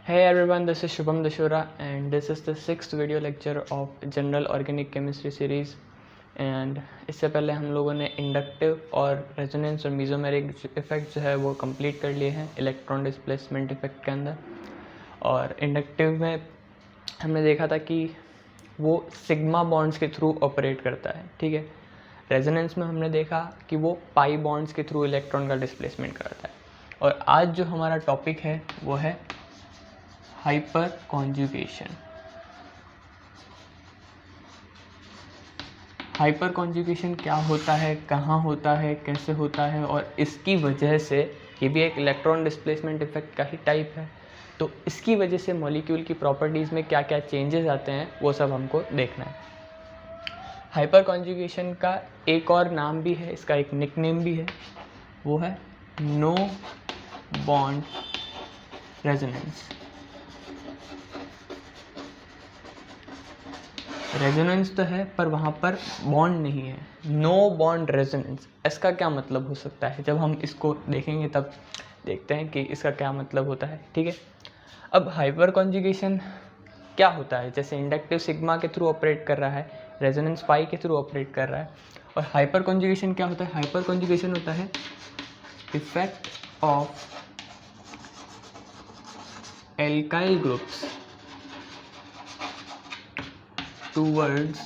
Hey everyone, this is Shubham Dashura and this is the 6th video lecture of General Organic Chemistry series. And इससे पहले हम लोगों ने inductive और resonance और मीजोमेरिक इफेक्ट जो है वो कंप्लीट कर लिए हैं इलेक्ट्रॉन डिस्प्लेसमेंट इफेक्ट के अंदर। और इंडक्टिव में हमने देखा था कि वो सिग्मा बॉन्ड्स के थ्रू ऑपरेट करता है, ठीक है। रेजोनेंस में हमने देखा कि वो पाई बॉन्ड्स के थ्रू इलेक्ट्रॉन का डिस्प्लेसमेंट करता है। और आज जो हमारा टॉपिक है वो है हाइपर कॉन्जुगेशन। हाइपर कॉन्जुगेशन क्या होता है, कहाँ होता है, कैसे होता है, और इसकी वजह से ये भी एक इलेक्ट्रॉन डिस्प्लेसमेंट इफेक्ट का ही टाइप है। तो इसकी वजह से मॉलिक्यूल की प्रॉपर्टीज़ में क्या क्या चेंजेस आते हैं वो सब हमको देखना है। हाइपर कॉन्जुगेशन का एक और नाम भी है, इसका एक निकनेम भी है, वो है नो बॉन्ड रेजोनेंस। रेजोनेंस तो है पर वहाँ पर बॉन्ड नहीं है, नो बॉन्ड रेजोनेंस। इसका क्या मतलब हो सकता है, जब हम इसको देखेंगे तब देखते हैं कि इसका क्या मतलब होता है, ठीक है। अब हाइपर कॉन्जुगेशन क्या होता है, जैसे इंडक्टिव सिग्मा के थ्रू ऑपरेट कर रहा है, रेजोनेंस पाई के थ्रू ऑपरेट कर रहा है। और हाइपर कॉन्जुगेशन क्या होता है, हाइपर कॉन्जुगेशन होता है effect of alkyl groups towards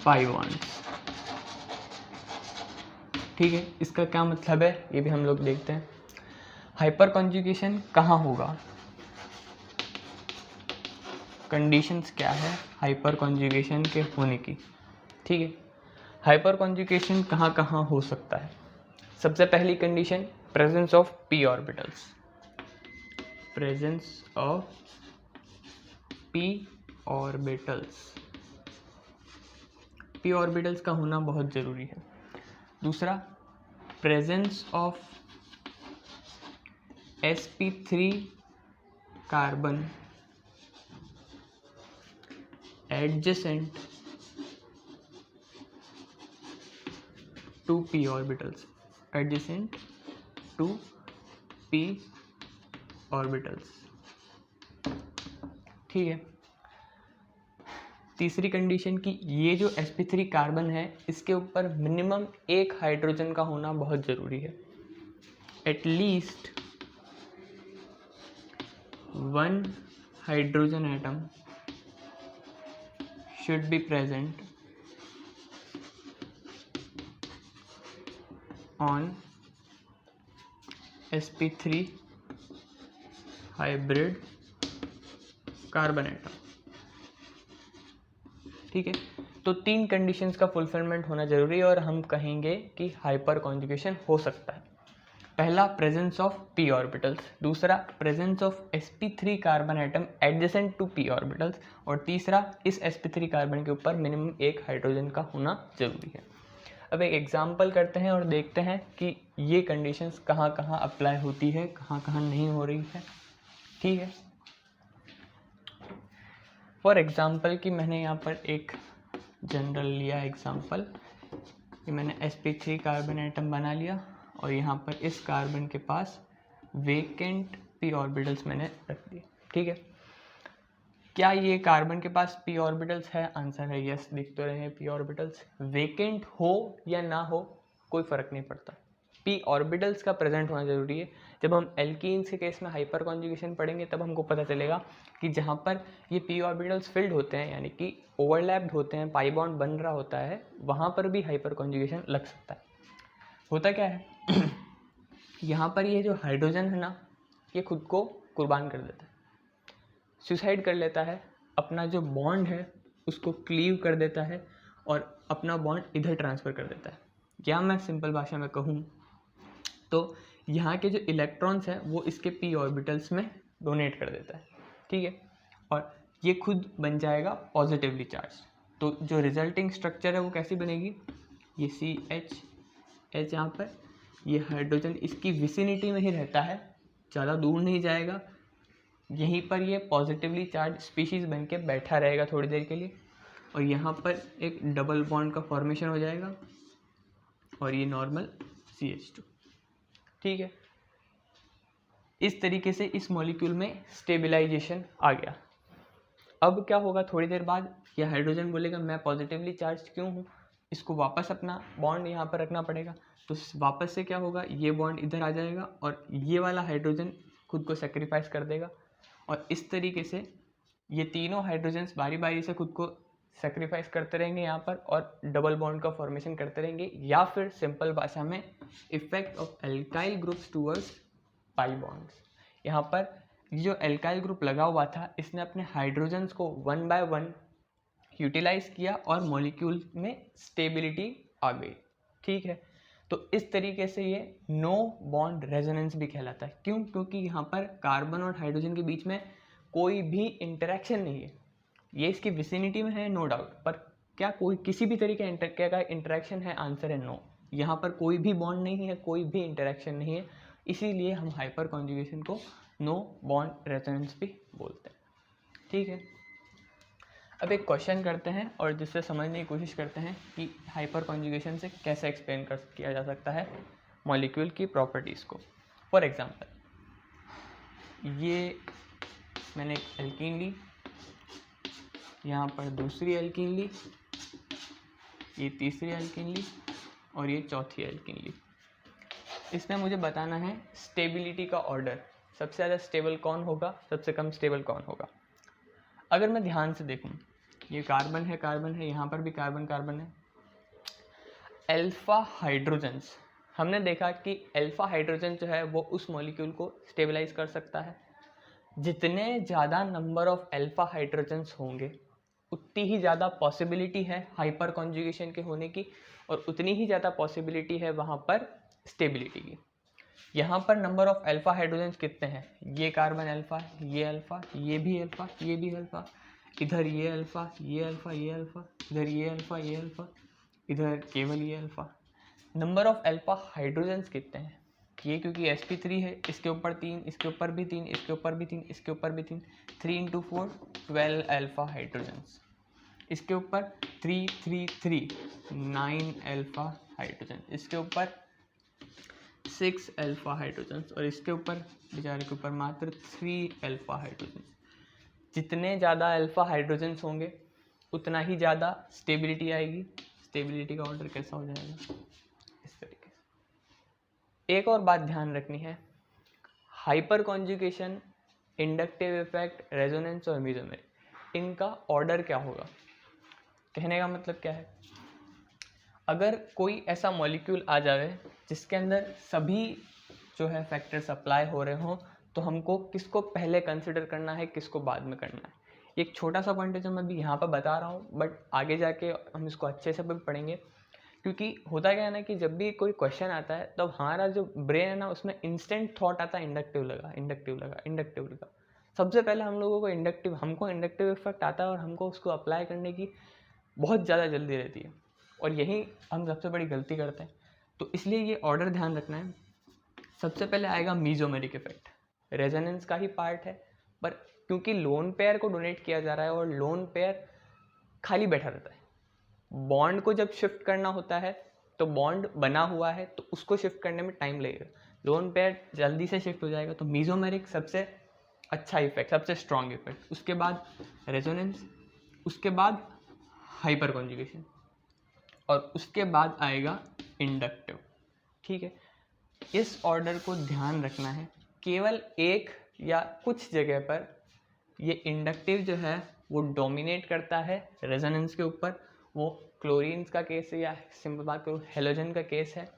pi bonds, ठीक है। इसका क्या मतलब है ये भी हम लोग देखते हैं। हाइपर कॉन्जुगेशन कहाँ होगा, कंडीशंस क्या है हाइपर कॉन्जुगेशन के होने की, ठीक है। हाइपर कॉन्जुगेशन कहाँ कहाँ हो सकता है। सबसे पहली condition presence of P orbitals, presence of P orbitals, P orbitals का होना बहुत ज़रूरी है। दूसरा presence of sp3 carbon adjacent to p orbitals, adjacent to p orbitals, ठीक है। तीसरी कंडीशन की ये जो sp3 कार्बन है इसके ऊपर मिनिमम एक हाइड्रोजन का होना बहुत ज़रूरी है। At least one hydrogen atom should be present on sp3 hybrid carbon atom, ठीक है। तो तीन कंडीशंस का फुलफिलमेंट होना जरूरी है और हम कहेंगे कि हाइपर कॉन्जुगेशन हो सकता है। पहला प्रेजेंस ऑफ p ऑर्बिटल्स, दूसरा presence of sp3 carbon atom adjacent to p orbitals, और तीसरा इस sp3 कार्बन के ऊपर मिनिमम एक हाइड्रोजन का होना जरूरी है। अब एक एग्जांपल करते हैं और देखते हैं कि ये कंडीशंस कहाँ कहाँ अप्लाई होती है, कहाँ कहाँ नहीं हो रही है, ठीक है। फॉर एग्जांपल कि मैंने यहाँ पर एक जनरल लिया एग्जांपल कि मैंने sp3 कार्बन एटम बना लिया और यहाँ पर इस कार्बन के पास वेकेंट p ऑर्बिटल्स मैंने रख दिए, ठीक है। क्या ये कार्बन के पास p ऑर्बिटल्स है, आंसर है यस। दिख तो रहे हैं p ऑर्बिटल्स, वेकेंट हो या ना हो कोई फर्क नहीं पड़ता, p ऑर्बिटल्स का प्रेजेंट होना जरूरी है। जब हम एल्कीन्स के केस में हाइपर कॉन्जुगेशन पढ़ेंगे तब हमको पता चलेगा कि जहाँ पर ये p ऑर्बिटल्स फिल्ड होते हैं यानी कि ओवरलैप्ड होते हैं, पाई बॉन्ड बन रहा होता है, वहाँ पर भी हाइपर कॉन्जुगेशन लग सकता है। होता क्या है यहाँ पर ये जो हाइड्रोजन है ना, ये खुद को कुर्बान कर देता है, सुसाइड कर लेता है, अपना जो बॉन्ड है उसको क्लीव कर देता है और अपना बॉन्ड इधर ट्रांसफ़र कर देता है। या मैं सिंपल भाषा में कहूँ तो यहाँ के जो इलेक्ट्रॉन्स हैं वो इसके p ऑर्बिटल्स में डोनेट कर देता है, ठीक है। और ये खुद बन जाएगा पॉजिटिवली चार्ज। तो जो रिजल्टिंग स्ट्रक्चर है वो कैसी बनेगी, ये CH यहाँ पर, ये हाइड्रोजन इसकी विसिनिटी में ही रहता है, ज़्यादा दूर नहीं जाएगा, यहीं पर ये पॉजिटिवली चार्ज स्पीशीज़ बन के बैठा रहेगा थोड़ी देर के लिए, और यहाँ पर एक डबल बॉन्ड का फॉर्मेशन हो जाएगा और ये नॉर्मल CH2, ठीक है। इस तरीके से इस मॉलिक्यूल में स्टेबलाइजेशन आ गया। अब क्या होगा, थोड़ी देर बाद ये हाइड्रोजन बोलेगा मैं पॉजिटिवली चार्ज क्यों हूँ, इसको वापस अपना बॉन्ड यहाँ पर रखना पड़ेगा। तो वापस से क्या होगा, ये बॉन्ड इधर आ जाएगा और ये वाला हाइड्रोजन खुद को सेक्रीफाइस कर देगा और इस तरीके से ये तीनों हाइड्रोजन्स बारी बारी से खुद को सेक्रीफाइस करते रहेंगे यहाँ पर और डबल बॉन्ड का फॉर्मेशन करते रहेंगे, या फिर सिंपल भाषा में effect of alkyl groups towards pi bonds. यहाँ पर जो एल्काइल ग्रुप लगा हुआ था इसने अपने हाइड्रोजन्स को 1 बाय 1 यूटिलाइज किया और मॉलिक्यूल में स्टेबिलिटी आ गई। ठीक है, तो इस तरीके से ये नो बॉन्ड रेजोनेंस भी कहलाता है। क्यों? क्योंकि यहाँ पर कार्बन और हाइड्रोजन के बीच में कोई भी इंटरेक्शन नहीं है। ये इसकी विसिनिटी में है नो डाउट, पर क्या कोई किसी भी तरीके का इंटरेक्शन है? आंसर है नो। यहाँ पर कोई भी बॉन्ड नहीं है, कोई भी इंटरेक्शन नहीं है, इसीलिए हम हाइपर कॉन्जुगेशन को नो बॉन्ड रेजोनेंस भी बोलते हैं। ठीक है, अब एक क्वेश्चन करते हैं और जिससे समझने की कोशिश करते हैं कि हाइपर कॉन्जुगेशन से कैसे एक्सप्लेन किया जा सकता है मॉलिक्यूल की प्रॉपर्टीज़ को। फॉर एग्जांपल, ये मैंने एक एल्कीन ली, यहाँ पर दूसरी एल्कीन ली, ये तीसरी एल्कीन ली और ये चौथी एल्कीन ली। इसमें मुझे बताना है स्टेबिलिटी का ऑर्डर, सबसे ज़्यादा स्टेबल कौन होगा, सबसे कम स्टेबल कौन होगा। अगर मैं ध्यान से देखूं, ये कार्बन है, यहाँ पर भी कार्बन है। अल्फा हाइड्रोजन्स, हमने देखा कि अल्फा हाइड्रोजन जो है वो उस मॉलिक्यूल को स्टेबलाइज कर सकता है। जितने ज़्यादा नंबर ऑफ अल्फा हाइड्रोजन्स होंगे उतनी ही ज़्यादा पॉसिबिलिटी है हाइपर कॉन्जुगेशन के होने की और उतनी ही ज़्यादा पॉसिबिलिटी है वहाँ पर स्टेबिलिटी की। यहाँ पर नंबर ऑफ अल्फा हाइड्रोजन्स कितने हैं? ये कार्बन अल्फा, ये अल्फा, ये भी अल्फा, ये भी अल्फा, इधर ये अल्फा, ये अल्फा, ये अल्फा, इधर ये अल्फा, ये अल्फा, इधर केवल ये alpha. Number of alpha hydrogens कितने हैं? ये क्योंकि sp3 है, इसके ऊपर 3, इसके ऊपर भी 3, इसके ऊपर भी 3, इसके ऊपर भी 3, 3 × 4 12 अल्फा हाइड्रोजन्स। इसके ऊपर 3 3 3 9 अल्फा हाइड्रोजन, इसके ऊपर 6 अल्फा हाइड्रोजन्स और इसके ऊपर बेचारे के ऊपर मात्र 3 अल्फा हाइड्रोजन्स। जितने ज़्यादा अल्फा हाइड्रोजन्स होंगे उतना ही ज़्यादा स्टेबिलिटी आएगी। स्टेबिलिटी का ऑर्डर कैसा हो जाएगा? इस तरीके से। एक और बात ध्यान रखनी है, hyper conjugation, inductive effect, resonance और मेसोमेरी, इनका ऑर्डर क्या होगा? कहने का मतलब क्या है, अगर कोई ऐसा मॉलिक्यूल आ जाए जिसके अंदर सभी जो है फैक्टर्स अप्लाई हो रहे हों, तो हमको किसको पहले कंसिडर करना है, किसको बाद में करना है। एक छोटा सा पॉइंट है जो मैं अभी यहाँ पर बता रहा हूँ, बट आगे जाके हम इसको अच्छे से भी पढ़ेंगे। क्योंकि होता क्या है ना कि जब भी कोई क्वेश्चन आता है तब हमारा जो ब्रेन है ना उसमें इंस्टेंट थॉट आता है इंडक्टिव लगा। सबसे पहले हम लोगों को हमको इंडक्टिव इफेक्ट आता है और हमको उसको अप्लाई करने की बहुत ज़्यादा जल्दी रहती है और यही हम सबसे बड़ी गलती करते हैं। तो इसलिए ये ऑर्डर ध्यान रखना है। सबसे पहले आएगा मीजोमेरिक इफेक्ट, रेजोनेंस का ही पार्ट है, पर क्योंकि लोन पेयर को डोनेट किया जा रहा है और लोन पेयर खाली बैठा रहता है, बॉन्ड को जब शिफ्ट करना होता है तो बॉन्ड बना हुआ है तो उसको शिफ्ट करने में टाइम लगेगा, लोन पेयर जल्दी से शिफ्ट हो जाएगा। तो मीजोमेरिक सबसे अच्छा इफेक्ट, सबसे स्ट्रॉन्ग इफेक्ट। उसके बाद रेजोनेंस, उसके बाद हाइपर कॉन्जुगेशन और उसके बाद आएगा इंडक्टिव। ठीक है, इस ऑर्डर को ध्यान रखना है। केवल एक या कुछ जगह पर ये इंडक्टिव जो है वो डोमिनेट करता है रेजोनेंस के ऊपर, वो क्लोरीन्स का केस है या सिंपल बात करूँ हेलोजन का केस है,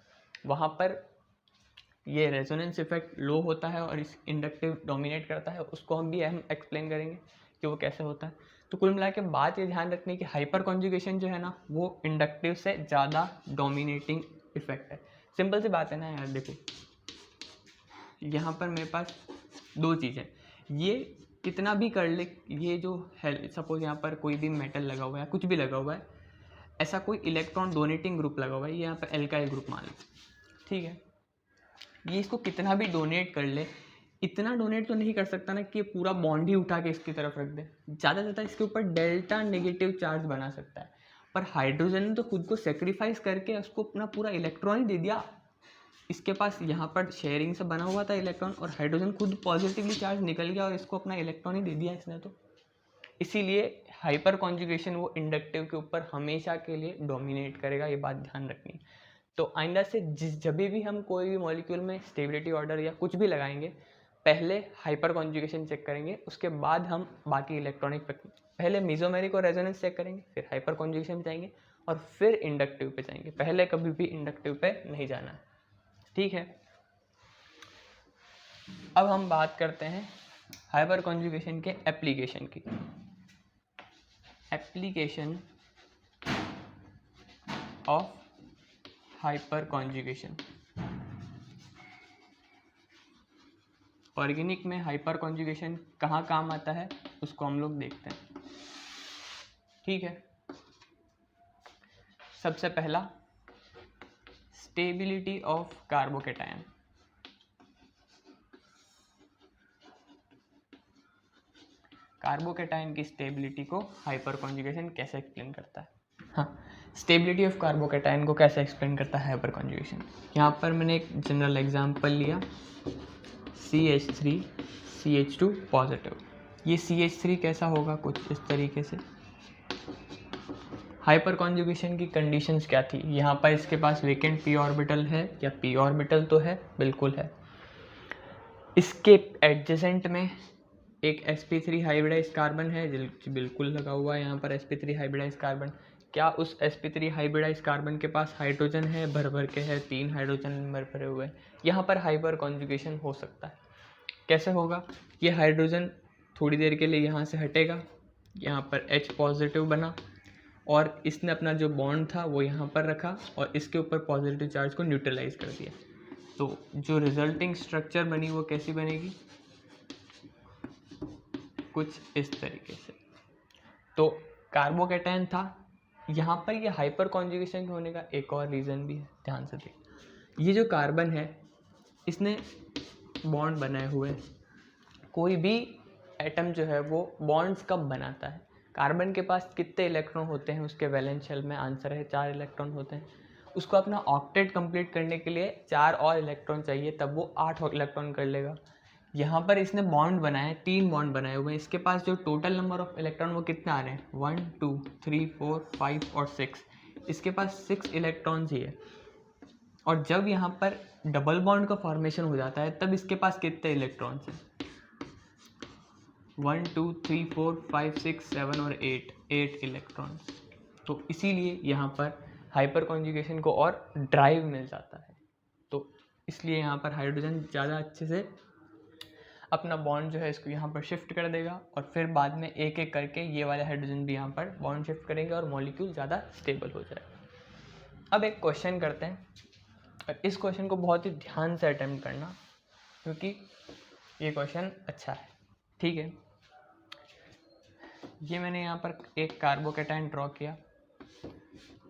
वहाँ पर ये रेजोनेंस इफेक्ट लो होता है और इस इंडक्टिव डोमिनेट करता है। उसको हम एक्सप्लेन करेंगे कि वो कैसे होता है। तो कुल मिला के बात ये ध्यान रखनी है कि हाइपर कॉन्जुगेशन जो है ना वो इंडक्टिव से ज़्यादा डोमिनेटिंग इफेक्ट है। सिंपल सी बात है ना यार, देखो यहाँ पर मेरे पास दो चीज़ें, ये कितना भी कर ले, ये जो है सपोज यहाँ पर कोई भी मेटल लगा हुआ है, कुछ भी लगा हुआ है, ऐसा कोई इलेक्ट्रॉन डोनेटिंग ग्रुप लगा हुआ है, ये यहाँ पर एल्काइल ग्रुप मान लो, ठीक है, ये इसको कितना भी डोनेट कर ले, इतना डोनेट तो नहीं कर सकता ना कि पूरा बॉन्ड ही उठा के इसकी तरफ रख दे। ज़्यादा से ज़्यादा इसके ऊपर डेल्टा नेगेटिव चार्ज बना सकता है, पर हाइड्रोजन ने तो खुद को सेक्रीफाइस करके उसको अपना पूरा इलेक्ट्रॉन ही दे दिया। इसके पास यहाँ पर शेयरिंग से बना हुआ था इलेक्ट्रॉन, और हाइड्रोजन खुद पॉजिटिवली चार्ज निकल गया और इसको अपना इलेक्ट्रॉन ही दे दिया इसने। तो इसीलिए हाइपर कॉन्जुगेशन वो इंडक्टिव के ऊपर हमेशा के लिए डोमिनेट करेगा, ये बात ध्यान रखनी। तो आइंदा से जब भी हम कोई भी मॉलिक्यूल में स्टेबिलिटी ऑर्डर या कुछ भी लगाएंगे, पहले हाइपर कॉन्जुगेशन चेक करेंगे, उसके बाद हम बाकी इलेक्ट्रॉनिक, पहले मेसोमेरिक और रेजोनेंस चेक करेंगे, फिर हाइपर कॉन्जुगेशन जाएंगे और फिर इंडक्टिव पे जाएंगे। पहले कभी भी इंडक्टिव पे नहीं जाना है, ठीक है। अब हम बात करते हैं हाइपर कॉन्जुगेशन के एप्लीकेशन की। Application of hyper conjugation. Organic में हाइपर कॉन्जुगेशन कहाँ काम आता है उसको हम लोग देखते हैं, ठीक है। सबसे पहला, स्टेबिलिटी ऑफ कार्बोकैटायन। कार्बोकैटायन की स्टेबिलिटी को हाइपर कॉन्जुगेशन कैसे एक्सप्लेन करता है? हाँ, स्टेबिलिटी ऑफ कार्बोकैटायन को कैसे एक्सप्लेन करता है हाइपर कॉन्जुगेशन। यहाँ पर मैंने एक जनरल एग्जांपल लिया, CH3 CH2 पॉजिटिव। ये CH3 कैसा होगा, कुछ इस तरीके से। हाइपर कॉन्जुगेशन की कंडीशंस क्या थी? यहाँ पर इसके पास वेकेंट p ऑर्बिटल है, या p ऑर्बिटल तो है, बिल्कुल है। इसके एडजेसेंट में एक sp3 हाइब्रिडाइज कार्बन है, बिल्कुल लगा हुआ है यहाँ पर sp3 हाइब्रिडाइज कार्बन। क्या उस sp3 हाइब्रिडाइज कार्बन के पास हाइड्रोजन है, भर भर के है, 3 हाइड्रोजन भरे हुए हैं? यहाँ पर हाइपर कॉन्जुगेशन हो सकता है। कैसे होगा? ये हाइड्रोजन थोड़ी देर के लिए यहाँ से हटेगा, यहाँ पर H पॉजिटिव बना, और इसने अपना जो बॉन्ड था वो यहाँ पर रखा और इसके ऊपर पॉजिटिव चार्ज को न्यूट्रलाइज कर दिया। तो जो रिजल्टिंग स्ट्रक्चर बनी वो कैसी बनेगी? कुछ इस तरीके से। तो कार्बोकैटायन था, यहाँ पर ये हाइपर कॉन्जुगेशन होने का एक और रीज़न भी है, ध्यान से देखिए। ये जो कार्बन है इसने बॉन्ड बनाए हुए हैं। कोई भी एटम जो है वो बॉन्ड्स कब बनाता है? कार्बन के पास कितने इलेक्ट्रॉन होते हैं उसके वैलेंस शेल में? आंसर है 4 इलेक्ट्रॉन होते हैं। उसको अपना ऑक्टेट कंप्लीट करने के लिए 4 और इलेक्ट्रॉन चाहिए, तब वो 8 इलेक्ट्रॉन कर लेगा। यहाँ पर इसने बॉन्ड बनाए, 3 बॉन्ड बनाए हुए हैं। इसके पास जो टोटल नंबर ऑफ इलेक्ट्रॉन वो कितने आ रहे हैं? 1 2 3 4 5 और 6। इसके पास 6 इलेक्ट्रॉन्स ही है। और जब यहाँ पर डबल बॉन्ड का फॉर्मेशन हो जाता है तब इसके पास कितने इलेक्ट्रॉन्स हैं? 1 2 3 4 5 6 7 और 8 इलेक्ट्रॉन्स। तो इसीलिए यहाँ पर हाइपर कॉन्जुगेशन को और ड्राइव मिल जाता है। तो इसलिए यहाँ पर हाइड्रोजन ज़्यादा अच्छे से अपना बॉन्ड जो है इसको यहाँ पर शिफ्ट कर देगा, और फिर बाद में एक एक करके ये वाले हाइड्रोजन भी यहाँ पर बॉन्ड शिफ्ट करेंगे और मॉलिक्यूल ज़्यादा स्टेबल हो जाएगा। अब एक क्वेश्चन करते हैं, और इस क्वेश्चन को बहुत ही ध्यान से अटेम्प्ट करना, क्योंकि ये क्वेश्चन अच्छा है, ठीक है। ये मैंने यहाँ पर एक कार्बोकैटायन ड्रॉ किया,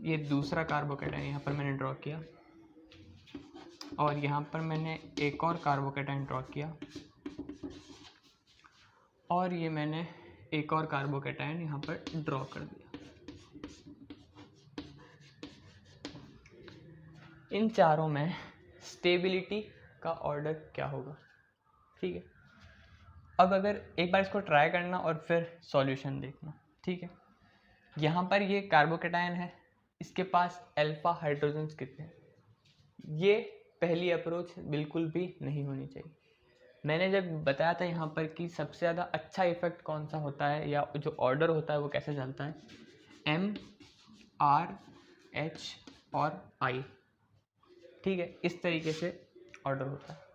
ये दूसरा कार्बोकैटायन यहाँ पर मैंने ड्रॉ किया, और यहाँ पर मैंने एक और कार्बोकैटायन ड्रॉ किया, और ये मैंने एक और कार्बोकैटायन यहाँ पर ड्रॉ कर दिया। इन चारों में स्टेबिलिटी का ऑर्डर क्या होगा? ठीक है। अब अगर एक बार इसको ट्राई करना और फिर सॉल्यूशन देखना, ठीक है। यहाँ पर ये कार्बोकैटायन है, इसके पास अल्फा हाइड्रोजन्स कितने हैं? ये पहली अप्रोच बिल्कुल भी नहीं होनी चाहिए। मैंने जब बताया था यहाँ पर कि सबसे ज़्यादा अच्छा इफेक्ट कौन सा होता है, या जो ऑर्डर होता है वो कैसे चलता है, M R H और I, ठीक है। इस तरीके से ऑर्डर होता है।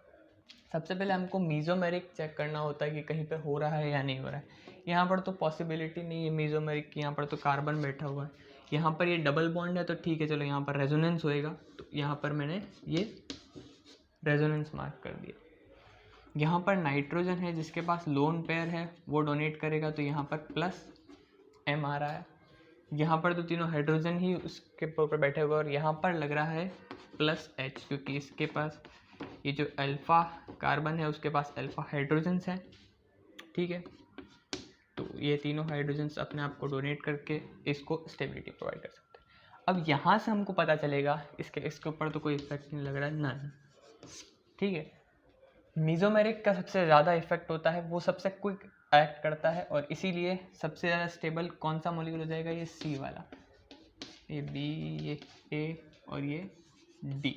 सबसे पहले हमको मीज़ोमेरिक चेक करना होता है कि कहीं पे हो रहा है या नहीं हो रहा है। यहाँ पर तो पॉसिबिलिटी नहीं है मीज़ोमेरिक की, यहाँ पर तो कार्बन बैठा हुआ है। यहाँ पर ये डबल बॉन्ड है तो ठीक है, चलो यहाँ पर रेजोनेंस होएगा, तो यहाँ पर मैंने ये रेजोनेंस मार्क कर दिया। यहाँ पर नाइट्रोजन है जिसके पास लोन पेयर है, वो डोनेट करेगा, तो यहाँ पर प्लस M आ रहा है। यहाँ पर तो तीनों हाइड्रोजन ही उसके ऊपर बैठे हुए, और यहाँ पर लग रहा है प्लस H, क्योंकि इसके पास ये जो अल्फ़ा कार्बन है उसके पास अल्फ़ा हाइड्रोजन्स हैं, ठीक है। तो ये तीनों हाइड्रोजन्स अपने आप को डोनेट करके इसको स्टेबिलिटी प्रोवाइड कर सकते हैं। अब यहाँ से हमको पता चलेगा इसके ऊपर तो कोई इफेक्ट नहीं लग रहा है ना, ठीक है। मीज़ोमेरिक का सबसे ज़्यादा इफेक्ट होता है, वो सबसे क्विक एक्ट करता है और इसीलिए सबसे ज़्यादा स्टेबल कौन सा मॉलिक्यूल हो जाएगा, ये सी वाला, ये बी, ये ए और ये डी।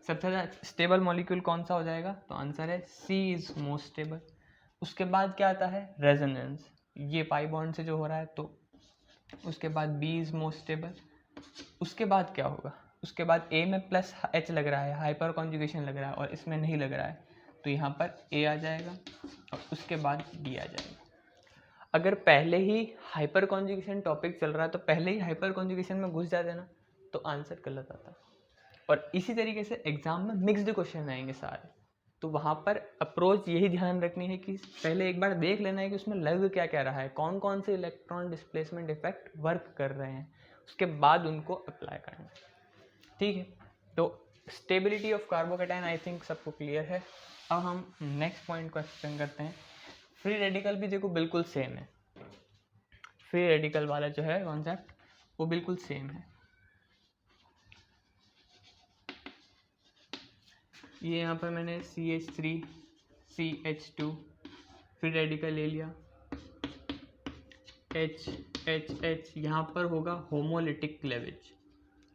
सबसे ज़्यादा स्टेबल मॉलिक्यूल कौन सा हो जाएगा, तो आंसर है सी इज़ मोस्ट स्टेबल। उसके बाद क्या आता है, रेजोनेंस, ये पाई बॉन्ड से जो हो रहा है, तो उसके बाद बी इज़ मोस्ट स्टेबल। उसके बाद क्या होगा, उसके बाद ए में प्लस एच लग रहा है, हाइपर कॉन्जुगेशन लग रहा है, और इसमें नहीं लग रहा है, तो यहाँ पर ए आ जाएगा और उसके बाद डी आ जाएगा। अगर पहले ही हाइपर कॉन्जुगेशन टॉपिक चल रहा है तो पहले ही हाइपर कॉन्जुगेशन में घुस जाते ना, तो आंसर गलत आता। और इसी तरीके से एग्जाम में मिक्स्ड क्वेश्चन आएंगे सारे, तो वहाँ पर अप्रोच यही ध्यान रखनी है कि पहले एक बार देख लेना है कि उसमें लग क्या क्या रहा है, कौन कौन से इलेक्ट्रॉन डिस्प्लेसमेंट इफेक्ट वर्क कर रहे हैं, उसके बाद उनको अप्लाई करना। ठीक है, तो stability of carbocation I think सबको क्लियर है। अब हम नेक्स्ट पॉइंट को एक्सप्लेन करते हैं। फ्री रेडिकल भी देखो बिल्कुल सेम है, फ्री रेडिकल वाला जो है कॉन्सेप्ट वो बिल्कुल सेम है। ये यहाँ पर मैंने CH3 CH2 फ्री रेडिकल ले लिया, H H H यहाँ पर होगा होमोलिटिक क्लेवेज।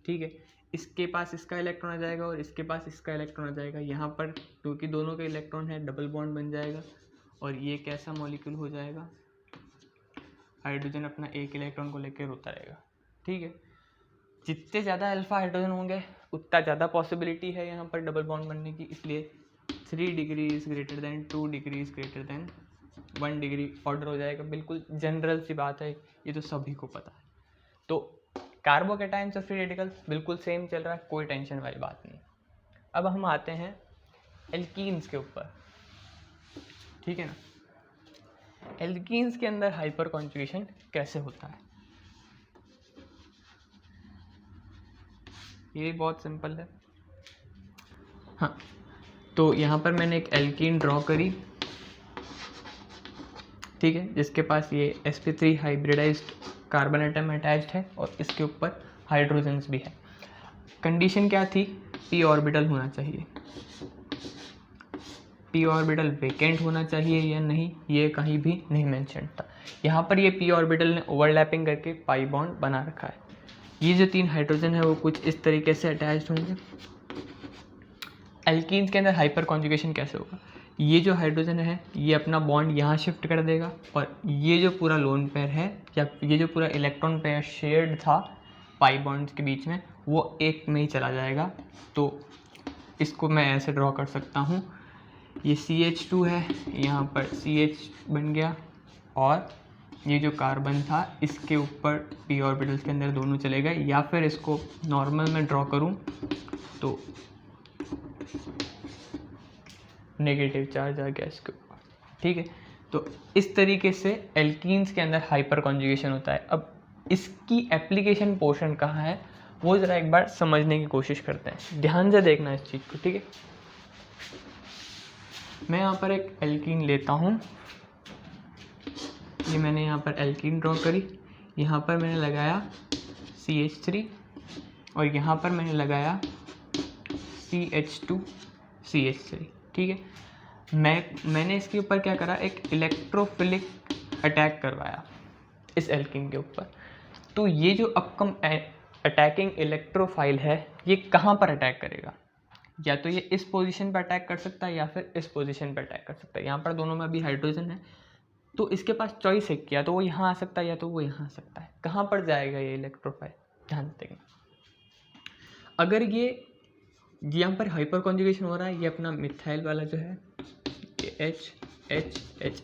ठीक है, इसके पास इसका इलेक्ट्रॉन आ जाएगा और इसके पास इसका इलेक्ट्रॉन आ जाएगा। यहाँ पर क्योंकि दोनों के इलेक्ट्रॉन है, डबल बॉन्ड बन जाएगा और ये कैसा मॉलिक्यूल हो जाएगा, हाइड्रोजन अपना एक इलेक्ट्रॉन को लेकर रोता रहेगा। ठीक है, जितने ज़्यादा अल्फा हाइड्रोजन होंगे उतना ज़्यादा पॉसिबिलिटी है यहाँ पर डबल बॉन्ड बनने की, इसलिए 3 degree is greater than 2 degree is greater than 1 degree order हो जाएगा। बिल्कुल जनरल सी बात है, ये तो सभी को पता है। तो कार्बोकैटायंस और फ्री रेडिकल्स बिल्कुल सेम चल रहा है, कोई टेंशन वाली बात नहीं। अब हम आते हैं एल्कीन्स के ऊपर। ठीक है ना, एल्कीन्स के अंदर हाइपर कॉन्जुगेशन कैसे होता है, ये बहुत सिंपल है। हाँ, तो यहाँ पर मैंने एक एल्कीन ड्रॉ करी, ठीक है, जिसके पास ये sp3 hybridised carbon atom attached है और इसके ऊपर हाइड्रोजन्स भी है। कंडीशन क्या थी, p ऑर्बिटल होना चाहिए, p ऑर्बिटल वेकेंट होना चाहिए या नहीं, ये कहीं भी नहीं मेंशन था। यहाँ पर ये p ऑर्बिटल ने ओवरलैपिंग करके पाई बॉन्ड बना रखा है। ये जो 3 हाइड्रोजन है वो कुछ इस तरीके से अटैच्ड होंगे। एल्कीन्स के अंदर हाइपर कॉन्जुगेशन कैसे होगा, ये जो हाइड्रोजन है ये अपना बॉन्ड यहाँ शिफ्ट कर देगा और ये जो पूरा लोन पेयर है या ये जो पूरा इलेक्ट्रॉन पेयर शेयर्ड था पाई बॉन्ड्स के बीच में, वो एक में ही चला जाएगा। तो इसको मैं ऐसे ड्रॉ कर सकता हूँ, ये CH2 है, यहाँ पर CH बन गया और ये जो कार्बन था इसके ऊपर p ऑर्बिटल्स के अंदर दोनों चले गए, या फिर इसको नॉर्मल में ड्रॉ करूँ तो नेगेटिव चार्ज आ गया इसके ऊपर। ठीक है, तो इस तरीके से एल्कीन्स के अंदर हाइपर कॉन्जुगेशन होता है। अब इसकी एप्लीकेशन पोर्शन कहाँ है वो ज़रा एक बार समझने की कोशिश करते हैं, ध्यान से देखना इस चीज़ को। ठीक है, मैं यहाँ पर एक एल्कीन लेता हूँ, ये मैंने यहाँ पर एल्कीन ड्रॉ करी, यहाँ पर मैंने लगाया CH3 और यहाँ पर मैंने लगाया CH2 CH3। ठीक है, मैंने इसके ऊपर क्या करा, एक इलेक्ट्रोफिलिक अटैक करवाया इस एल्कीन के ऊपर। तो ये जो अपकम अटैकिंग इलेक्ट्रोफाइल है ये कहाँ पर अटैक करेगा, या तो ये इस पोजीशन पर अटैक कर सकता है या फिर इस पोजीशन पर अटैक कर सकता है। यहाँ पर दोनों में अभी हाइड्रोजन है तो इसके पास चॉइस है, या तो वो यहाँ आ सकता है या तो वो यहाँ आ सकता है। कहाँ पर जाएगा ये इलेक्ट्रोफाइल, ध्यान देंगे। अगर ये यहाँ पर हाइपर कॉन्जुगेशन हो रहा है, ये अपना मिथाइल वाला जो है ये H,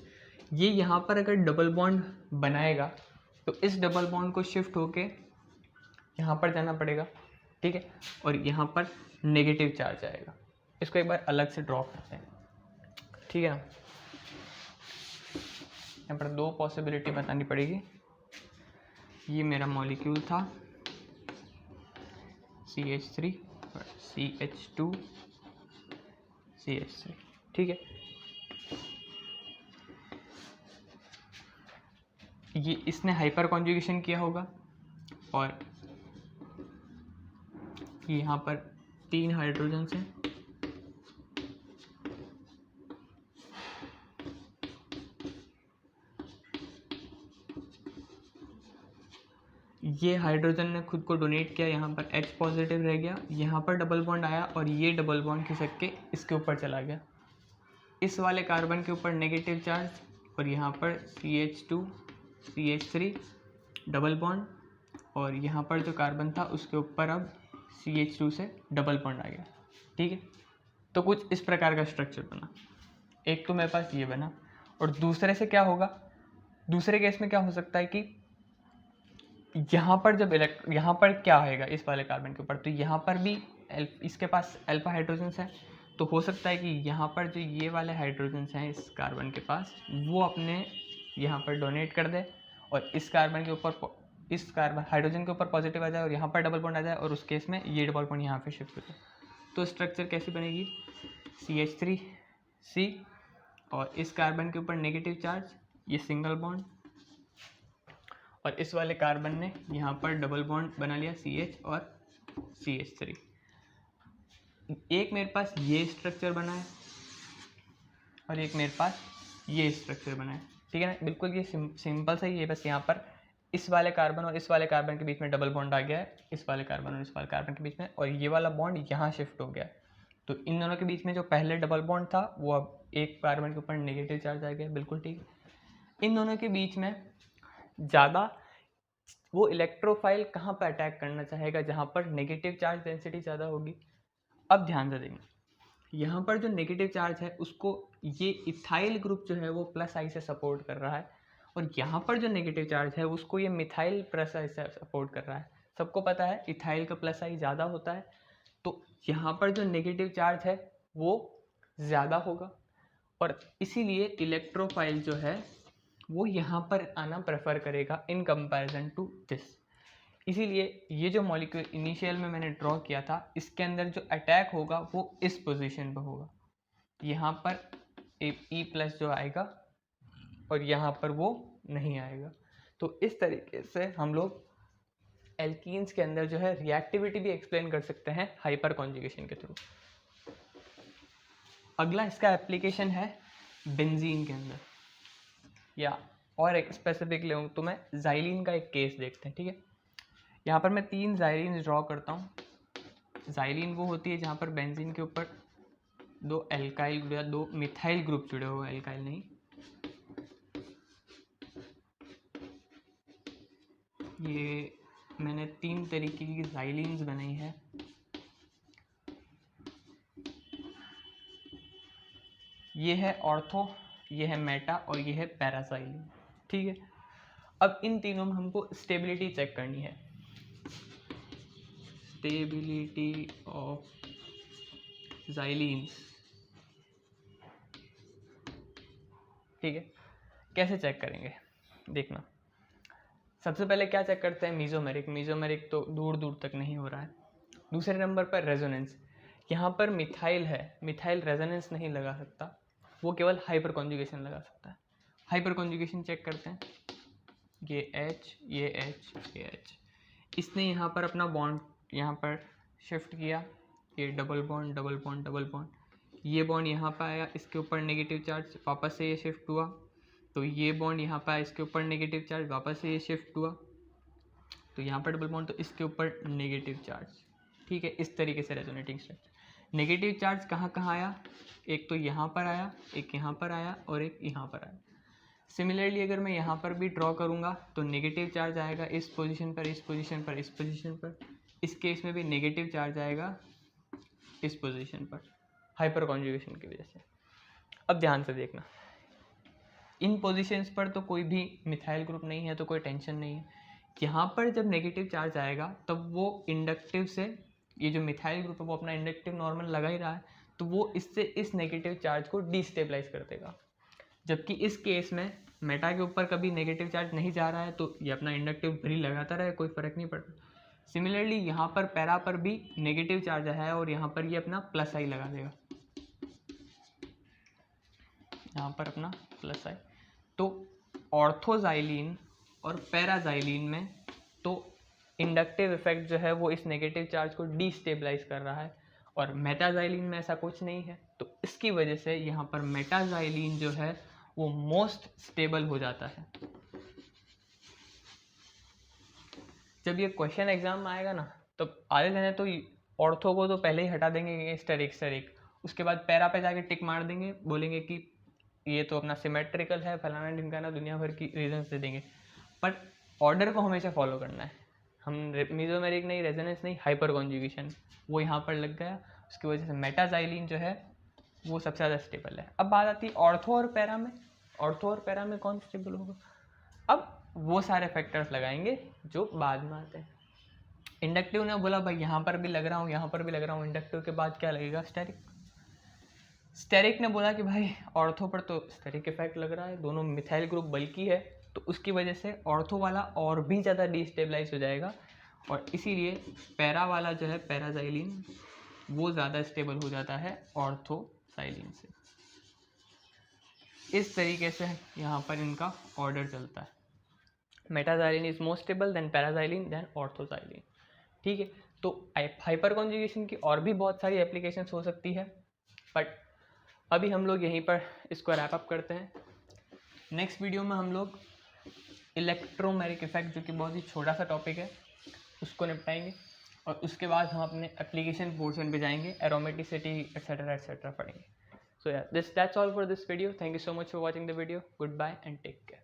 ये यहाँ पर अगर डबल बॉन्ड बनाएगा तो इस डबल बॉन्ड को शिफ्ट होके यहाँ पर जाना पड़ेगा। ठीक है, और यहाँ पर नेगेटिव चार्ज आएगा। इसको एक बार अलग से ड्रॉ करते हैं। ठीक है ना, यहाँ पर 2 पॉसिबिलिटी बतानी पड़ेगी। ये मेरा मॉलिक्यूल था CH3 और CH2 CH3। ठीक है, ये इसने हाइपर कॉन्जुगेशन किया होगा और यहाँ पर 3 हाइड्रोजन हैं ये हाइड्रोजन ने खुद को डोनेट किया, यहाँ पर H पॉजिटिव रह गया, यहाँ पर डबल बॉन्ड आया और ये डबल बॉन्ड खिसक के इसके ऊपर चला गया, इस वाले कार्बन के ऊपर नेगेटिव चार्ज, और यहाँ पर CH2 CH3 डबल बॉन्ड, और यहाँ पर जो कार्बन था उसके ऊपर अब CH2 से डबल बॉन्ड आ गया। ठीक है, तो कुछ इस प्रकार का स्ट्रक्चर बना। एक तो मेरे पास ये बना, और दूसरे से क्या होगा, दूसरे केस में क्या हो सकता है कि यहाँ पर जब यहाँ पर क्या आएगा इस वाले कार्बन के ऊपर, तो यहाँ पर भी इसके पास अल्फा हाइड्रोजन्स है, तो हो सकता है कि यहाँ पर जो ये वाले हाइड्रोजन्स हैं इस कार्बन के पास, वो अपने यहाँ पर डोनेट कर दे, और इस कार्बन के ऊपर, इस कार्बन हाइड्रोजन के ऊपर पॉजिटिव आ जाए और यहाँ पर डबल बॉन्ड आ जाए, और उस केस में ये डबल बॉन्ड यहाँ पे शिफ्ट हो जाए। तो स्ट्रक्चर कैसी बनेगी, CH3C, और इस कार्बन के ऊपर नेगेटिव चार्ज, ये सिंगल बॉन्ड, और इस वाले कार्बन ने यहाँ पर डबल बॉन्ड बना लिया CH और CH3। एक मेरे पास ये स्ट्रक्चर बना है और एक मेरे पास ये स्ट्रक्चर बना है। ठीक है ना, बिल्कुल ये सिंपल सा ही है, बस यहाँ पर इस वाले कार्बन और इस वाले कार्बन के बीच में डबल बॉन्ड आ गया है, इस वाले कार्बन और इस वाले कार्बन के बीच में, और ये वाला बॉन्ड यहाँ शिफ्ट हो गया है। तो इन दोनों के बीच में जो पहले डबल बॉन्ड था वो अब एक कार्बन के ऊपर नेगेटिव चार्ज आ गया, बिल्कुल ठीक है। इन दोनों के बीच में ज़्यादा वो इलेक्ट्रोफाइल कहाँ पर अटैक करना चाहेगा, जहाँ पर नेगेटिव चार्ज डेंसिटी ज़्यादा होगी। अब ध्यान से देखना, यहाँ पर जो नेगेटिव चार्ज है उसको ये इथाइल ग्रुप जो है वो प्लस आई से सपोर्ट कर रहा है, और यहाँ पर जो नेगेटिव चार्ज है उसको ये मिथाइल प्लस आई से सपोर्ट कर रहा है। सबको पता है इथाइल का प्लस आई ज़्यादा होता है, तो यहाँ पर जो नेगेटिव चार्ज है वो ज़्यादा होगा, और इसीलिए इलेक्ट्रोफाइल जो है वो यहाँ पर आना प्रेफर करेगा इन कंपैरिजन टू दिस। इसीलिए ये जो मॉलिक्यूल इनिशियल में मैंने ड्रॉ किया था, इसके अंदर जो अटैक होगा वो इस पोजीशन पर होगा, यहाँ पर E प्लस जो आएगा और यहाँ पर वो नहीं आएगा। तो इस तरीके से हम लोग एल्कीन्स के अंदर जो है रिएक्टिविटी भी एक्सप्लेन कर सकते हैं हाइपर कॉन्जुगेशन के थ्रू। अगला इसका एप्लीकेशन है बेंजीन के अंदर, या और एक स्पेसिफिक ले तो मैं ज़ाइलिन का एक केस देखते हैं। ठीक है, यहाँ पर मैं 3 ज़ाइलिन ड्रॉ करता हूँ। ज़ाइलिन वो होती है जहाँ पर बेंजीन के ऊपर 2 एल्काइल या 2 मिथाइल ग्रुप जुड़े हुए, एल्काइल नहीं। ये मैंने 3 तरीके की ज़ाइलिन्स बनाई है। ये है ऑर्थो, ये है मेटा और ये है पैराज़ाइलिन। ठीक है, अब इन तीनों में हमको स्टेबिलिटी चेक करनी है, स्टेबिलिटी ऑफ ज़ाइलिन्स। ठीक है, कैसे चेक करेंगे देखना। सबसे पहले क्या चेक करते हैं, मीज़ोमेरिक। मीज़ोमेरिक तो दूर दूर तक नहीं हो रहा है। दूसरे नंबर पर रेजोनेंस, यहाँ पर मिथाइल है, मिथाइल रेजोनेंस नहीं लगा सकता, वो केवल हाइपर कॉन्जुगेशन लगा सकता है। हाइपर कॉन्जुगेशन चेक करते हैं, ये H, ये H, ये H, इसने यहाँ पर अपना बॉन्ड यहाँ पर शिफ्ट किया, ये double bond double bond double bond, ये बॉन्ड यहाँ पर आया, इसके ऊपर नेगेटिव चार्ज, वापस से ये शिफ्ट हुआ, तो ये बॉन्ड यहाँ पर आया, इसके ऊपर नेगेटिव चार्ज, वापस से ये शिफ्ट हुआ, तो यहाँ पर डबल बॉन्ड, तो इसके ऊपर नेगेटिव चार्ज। ठीक है, इस तरीके से रेजोनेटिंग स्ट्रक्चर। नेगेटिव चार्ज कहाँ कहाँ आया, एक तो यहाँ पर आया, एक यहाँ पर आया और एक यहाँ पर आया। सिमिलरली अगर मैं यहाँ पर भी ड्रॉ करूँगा तो नेगेटिव चार्ज आएगा इस पोजीशन पर, इस पोजीशन पर, इस पोजीशन पर। इस केस में भी नेगेटिव चार्ज आएगा इस पोजीशन पर, हाइपर कॉन्जुगेशन की वजह से। अब ध्यान से देखना, इन पोजीशंस पर तो कोई भी मिथाइल ग्रुप नहीं है, तो कोई टेंशन नहीं है। यहाँ पर जब नेगेटिव चार्ज आएगा तब वो इंडक्टिव से, ये जो मिथाइल ग्रुप है वो अपना इंडक्टिव नॉर्मल लगा ही रहा है, तो वो इससे इस नेगेटिव चार्ज को डिस्टेबलाइज कर देगा। जबकि इस केस में मेटा के ऊपर कभी नेगेटिव चार्ज नहीं जा रहा है, तो ये अपना इंडक्टिव भरी लगाता रहे, कोई फ़र्क नहीं पड़ता। सिमिलरली यहाँ पर पैरा पर भी नेगेटिव चार्ज है और यहाँ पर ये अपना प्लस आई लगा देगा, यहाँ पर अपना प्लस आई। तो ऑर्थोज़ाइलिन और पैराज़ाइलिन में तो इंडक्टिव इफेक्ट जो है वो इस नेगेटिव चार्ज को डिस्टेबलाइज कर रहा है, और मेटाज़ाइलिन में ऐसा कुछ नहीं है। तो इसकी वजह से यहाँ पर मेटाज़ाइलिन जो है वो मोस्ट स्टेबल हो जाता है। जब ये क्वेश्चन एग्जाम में आएगा ना, तो आधे जने तो ऑर्थो को तो पहले ही हटा देंगे स्टेरिक, उसके बाद पैरा पे जाके टिक मार देंगे, बोलेंगे कि ये तो अपना सिमेट्रिकल है, फलाना ढिमकाना, दुनिया भर की रीजंस दे देंगे। बट ऑर्डर को हमेशा फॉलो करना है। हम मीजोमेरिक नहीं, रेजोनेंस नहीं, हाइपर कॉन्जुगेशन वो यहाँ पर लग गया, उसकी वजह से मेटाजाइलिन जो है वो सबसे ज़्यादा स्टेबल है। अब बात आती है ऑर्थो और पैरा में, ऑर्थो और पैरा में कौन स्टेबल होगा? अब वो सारे फैक्टर्स लगाएंगे जो बाद में आते हैं। इंडक्टिव ने बोला भाई यहाँ पर भी लग रहा हूँ, यहाँ पर भी लग रहा हूँ, इंडक्टिव के बाद क्या लगेगा? स्टेरिक। स्टेरिक ने बोला कि भाई ऑर्थो पर तो स्टेरिक इफेक्ट लग रहा है, दोनों मिथाइल ग्रुप बल्कि है, तो उसकी वजह से ऑर्थो वाला और भी ज़्यादा डिस्टेबलाइज हो जाएगा, और इसीलिए पैरा वाला जो है पैराजाइलिन वो ज़्यादा स्टेबल हो जाता है ऑर्थोसाइलिन से। इस तरीके से यहाँ पर इनका ऑर्डर चलता है। Metaxylene is more stable than paraxylene than orthoxylene. ठीक है, तो हाइपर कॉन्जुगेशन की और भी बहुत सारी एप्लीकेशंस हो सकती है, बट अभी हम लोग यहीं पर इसको रैप अप करते हैं। नेक्स्ट वीडियो में हम लोग इलेक्ट्रोमेरिक इफेक्ट, जो कि बहुत ही छोटा सा टॉपिक है, उसको निपटाएंगे, और उसके बाद हम अपने एप्लीकेशन पोर्शन पे जाएंगे, एरोमेटिसिटी एट्सेट्रा पढ़ेंगे। So yeah, that's all for this video. Thank you so much for watching the video. Goodbye and take care.